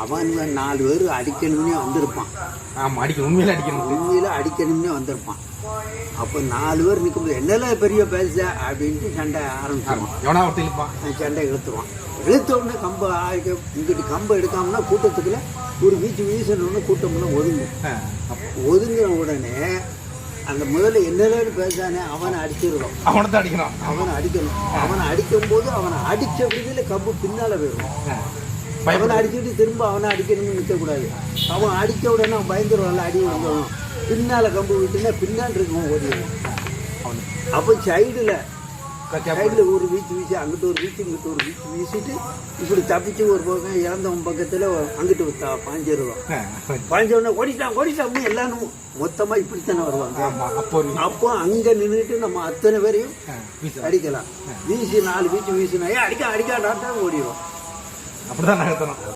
அவன் 4 பேர் அடிக்கணும்னே வந்திருப்பான். ஆமாம், அடிக்கணும், உண்மையில அடிக்கணும், உண்மையில அடிக்கணும்னே வந்திருப்பான். அப்போ 4 பேர் நிற்கும்போது என்னெல்லாம் பெரிய பேச அப்படின்ட்டு சண்டை ஆரம்பிச்சிருவான். எவனா ஒருத்தர் இழுப்பான், சண்டை இழுத்துருவான். இழுத்த உடனே கம்பை இங்கிட்டு கம்பை எடுக்காமனா கூட்டத்துக்குள்ள ஒரு வீசணுன்னு கூட்டம்லாம் ஒதுங்கும். ஒதுங்கின உடனே அந்த முதல்ல என்னெல்லாம் பேசானே அவனை அடிச்சிருவான். அவனை தான் அடிக்கணும், அவனை அடிக்கணும். அவனை அடிக்கும் போது அவனை அடிச்ச விடுதல கம்பு பின்னால போயிடும். அவனை அடிச்சுட்டு திரும்ப அவனை அடிக்கணும்னு நிற்கக்கூடாது. அவன் அடித்த உடனே அவன் பயந்துருவான்ல, அடி வந்துடும். பின்னால் கம்பு விட்டுனா பின்னால் இருக்கும் ஓடிடுவான். அப்போ சைடில் ஒரு வீச்சு அங்கிட்டு ஒரு வீச்சு இங்கிட்டு ஒரு வீச்சு வீசிட்டு இப்படி தப்பிச்சு ஒரு பக்கம் இறந்தவன் பக்கத்தில் அங்கிட்டு பாஞ்சிருவான். பாஞ்சவொடனே ஓடிட்டான் எல்லாரும் மொத்தமாக இப்படித்தானே வருவாங்க. அப்போ அங்கே நின்றுட்டு நம்ம அத்தனை பேரையும் அடிக்கலாம். வீசி 4 வீச்சு வீசினா அடிக்காடாத்தான் ஓடிடுவோம். அப்படிதான் நகர்த்தணும்.